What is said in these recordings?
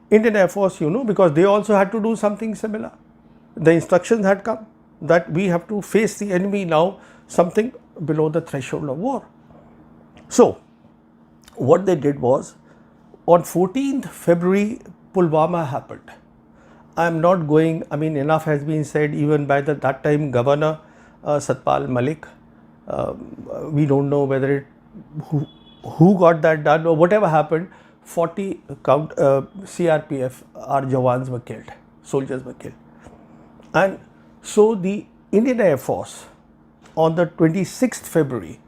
Indian Air Force, because they also had to do something similar. The instructions had come that we have to face the enemy now something below the threshold of war. So, what they did was, on 14th February, Pulwama happened. I am not going, enough has been said even by that time Governor Satpal Malik. We don't know whether who got that done or whatever happened. 40 CRPF, our Jawans were killed, soldiers were killed. And so the Indian Air Force on the 26th February,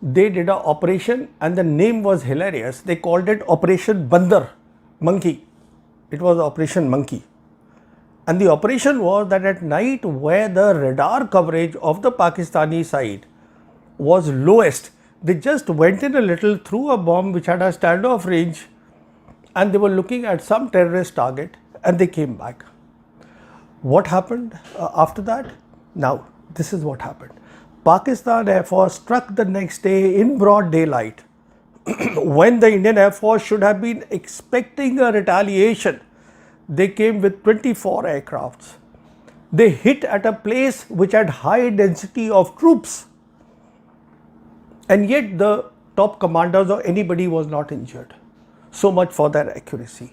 they did an operation and the name was hilarious. They called it Operation Bandar, Monkey. It was Operation Monkey. And the operation was that at night, where the radar coverage of the Pakistani side was lowest, they just went in a little, threw a bomb which had a standoff range, and they were looking at some terrorist target and they came back. What happened after that? Now, this is what happened. Pakistan Air Force struck the next day in broad daylight when the Indian Air Force should have been expecting a retaliation. They came with 24 aircrafts. They hit at a place which had high density of troops. And yet the top commanders or anybody was not injured. So much for their accuracy.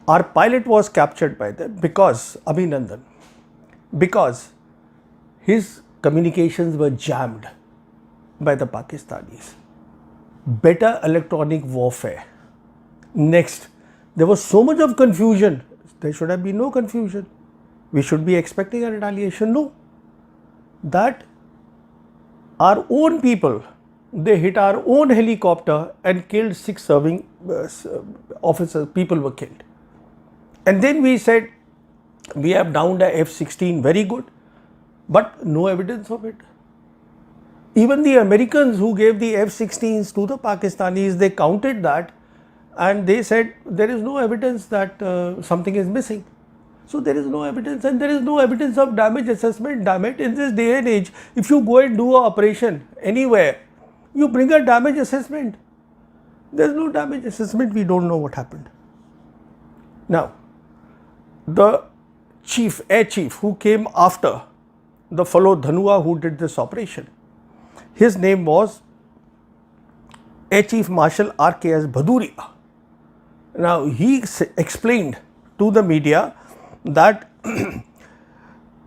Our pilot was captured by them because, Abhinandan, because his communications were jammed by the Pakistanis. Better electronic warfare. Next, there was so much of confusion. There should have been no confusion. We should be expecting a retaliation. No. That our own people, they hit our own helicopter and killed 6 serving officers. People were killed. And then we said, we have downed a F-16, very good, but no evidence of it. Even the Americans who gave the F-16s to the Pakistanis, they counted that and they said there is no evidence that something is missing. So there is no evidence, and there is no evidence of damage assessment. Damn it, in this day and age, if you go and do an operation anywhere, you bring a damage assessment. There is no damage assessment, we don't know what happened. Now, the air chief who came after the fellow Dhanua who did this operation, his name was Air Chief Marshal R.K.S. Bhaduria. Now, he explained to the media that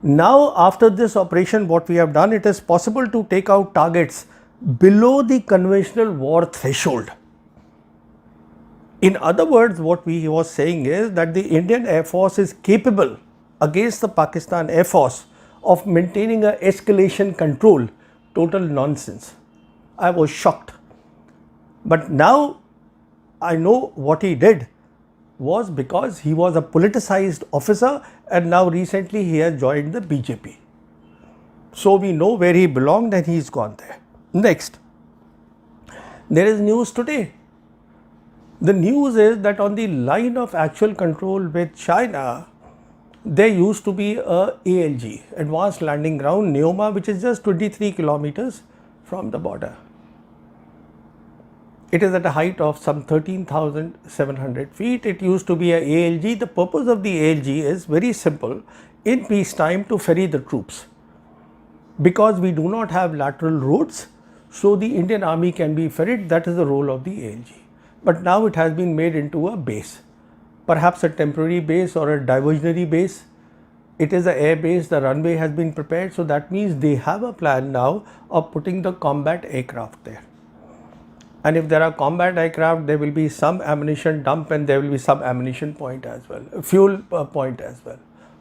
now after this operation, what we have done, it is possible to take out targets below the conventional war threshold. In other words, what he was saying is that the Indian Air Force is capable against the Pakistan Air Force of maintaining a escalation control. Total nonsense. I was shocked. But now I know what he did was because he was a politicized officer, and now recently he has joined the BJP. So we know where he belonged and he's gone there. Next, there is news today. The news is that on the line of actual control with China, there used to be a ALG, Advanced Landing Ground, Neoma, which is just 23 kilometers from the border. It is at a height of some 13,700 feet. It used to be a ALG. The purpose of the ALG is very simple. In peacetime, to ferry the troops. Because we do not have lateral roads, so the Indian Army can be ferried. That is the role of the ALG. But now it has been made into a base. Perhaps a temporary base or a diversionary base. It is an air base. The runway has been prepared. So that means they have a plan now of putting the combat aircraft there. And if there are combat aircraft, there will be some ammunition dump and there will be some ammunition point as well, fuel point as well.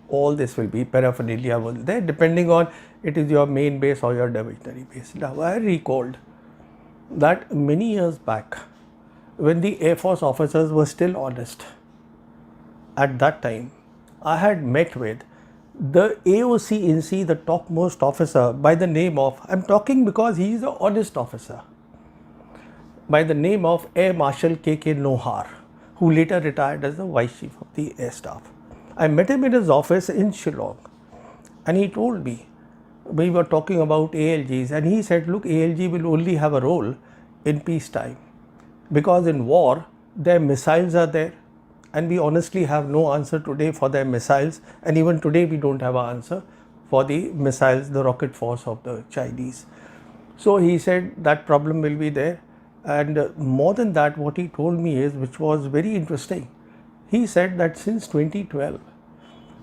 All this will be paraphernalia there, depending on it is your main base or your diversionary base. Now, I recalled that many years back, when the Air Force officers were still honest, at that time, I had met with the AOC in C, the topmost officer, by the name of, I am talking because he is an honest officer, by the name of Air Marshal K.K. Nohar, who later retired as the Vice Chief of the Air Staff. I met him in his office in Shillong, and he told me, we were talking about ALGs, and he said, look, ALG will only have a role in peacetime, because in war, their missiles are there, and we honestly have no answer today for their missiles, and even today we don't have an answer for the missiles, the rocket force of the Chinese. So he said that problem will be there, and more than that, what he told me is, which was very interesting, he said that since 2012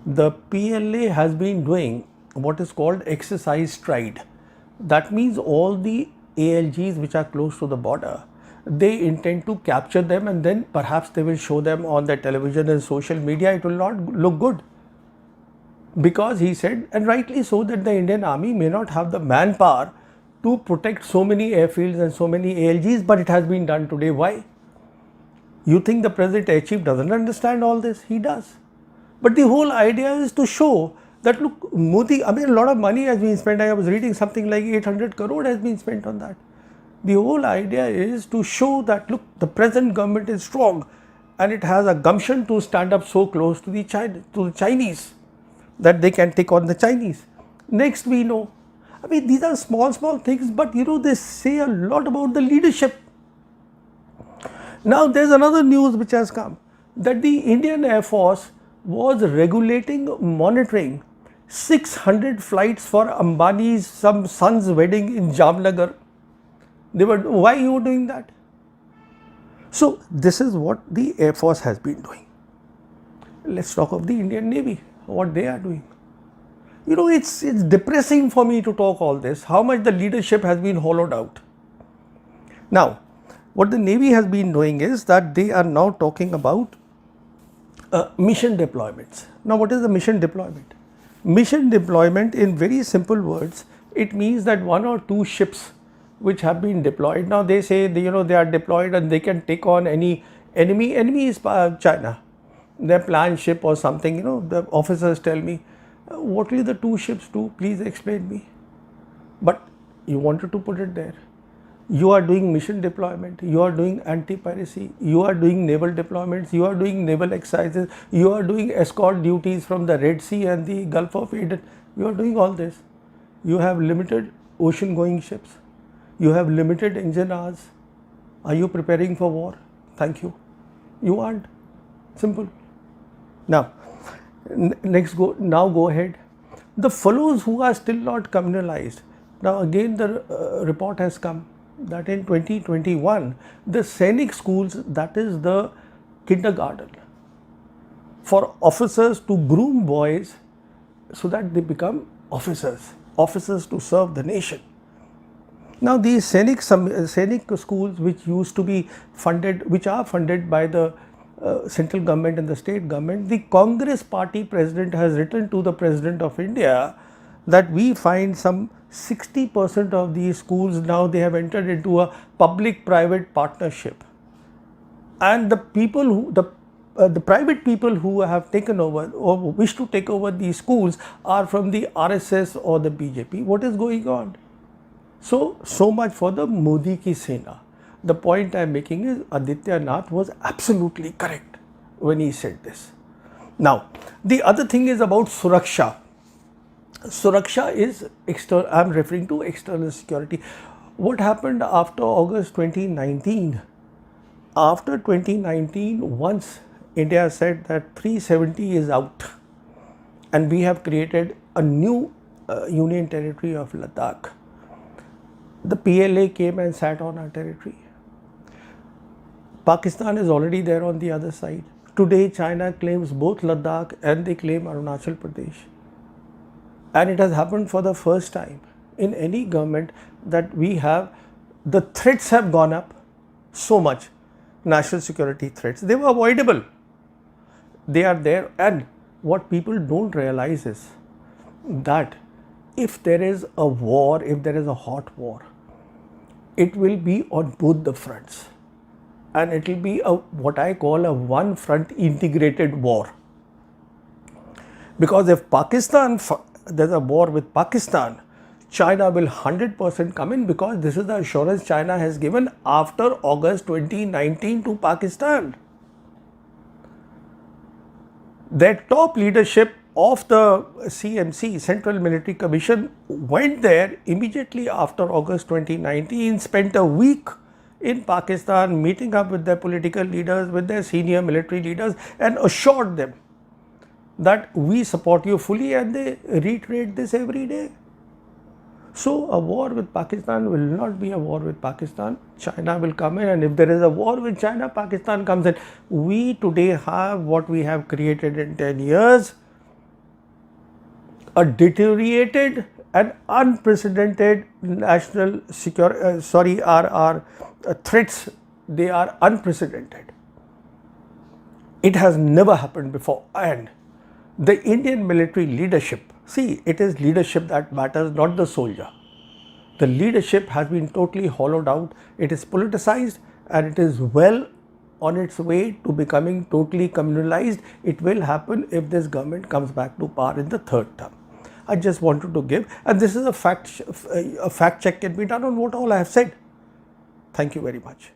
the PLA has been doing what is called exercise stride. That means all the ALGs which are close to the border, they intend to capture them, and then perhaps they will show them on the television and social media. It will not look good, because he said, and rightly so, that the Indian Army may not have the manpower to protect so many airfields and so many ALGs, but it has been done today. Why? You think the President Air Chief doesn't understand all this? He does. But the whole idea is to show that, look, Modi, I mean, a lot of money has been spent. I was reading something like 800 crore has been spent on that. The whole idea is to show that, look, the present government is strong and it has a gumption to stand up so close to the Chinese that they can take on the Chinese. Next, we know, I mean, these are small things, but you know, they say a lot about the leadership. Now, there's another news which has come, that the Indian Air Force was monitoring 600 flights for Ambani's son's wedding in Jamnagar. Why you were doing that? So this is what the Air Force has been doing. Let's talk of the Indian Navy, what they are doing. You know, it's depressing for me to talk all this, how much the leadership has been hollowed out. Now, what the Navy has been doing is that they are now talking about mission deployments. Now, what is the mission deployment? Mission deployment, in very simple words, it means that 1 or 2 ships which have been deployed. Now, they say they are deployed and they can take on any enemy. Enemy is China, their planned ship or something. The officers tell me, what will the 2 ships do? Please explain me. But you wanted to put it there. You are doing mission deployment, you are doing anti-piracy, you are doing naval deployments, you are doing naval exercises, you are doing escort duties from the Red Sea and the Gulf of Aden. You are doing all this. You have limited ocean going ships. You have limited engine hours. Are you preparing for war? Thank you. You aren't. Simple. Now, go ahead. The fellows who are still not communalized. Now again the report has come that in 2021, the Sainik schools, that is the kindergarten for officers to groom boys so that they become officers to serve the nation. Now these Sainik schools, which used to be funded, which are funded by the central government and the state government, the Congress party president has written to the President of India that we find some 60% of these schools now they have entered into a public-private partnership, and the people who the private people who have taken over or wish to take over these schools are from the RSS or the BJP. What is going on? So much for the Modi ki Sena. The point I am making is Aditya Nath was absolutely correct when he said this. Now, the other thing is about Suraksha. Suraksha is external, I am referring to external security. What happened after August 2019? After 2019, once India said that 370 is out and we have created a new union territory of Ladakh, the PLA came and sat on our territory. Pakistan is already there on the other side. Today, China claims both Ladakh and they claim Arunachal Pradesh. And it has happened for the first time in any government that we have, the threats have gone up so much, national security threats. They were avoidable. They are there, and what people don't realize is that if there is a war, if there is a hot war, it will be on both the fronts. And it will be what I call a one front integrated war. Because if there's a war with Pakistan, China will 100% come in, because this is the assurance China has given after August 2019 to Pakistan. Their top leadership of the CMC, Central Military Commission, went there immediately after August 2019, spent a week in Pakistan, meeting up with their political leaders, with their senior military leaders, and assured them that we support you fully, and they reiterate this every day. So, a war with Pakistan will not be a war with Pakistan. China will come in, and if there is a war with China, Pakistan comes in. We today have what we have created in 10 years, a deteriorated and unprecedented national security, our threats, they are unprecedented. It has never happened before, and the Indian military leadership, see, it is leadership that matters, not the soldier. The leadership has been totally hollowed out, it is politicized, and it is well on its way to becoming totally communalized. It will happen if this government comes back to power in the third term. I just wanted to give, and this is a fact check can be done on what all I have said. Thank you very much.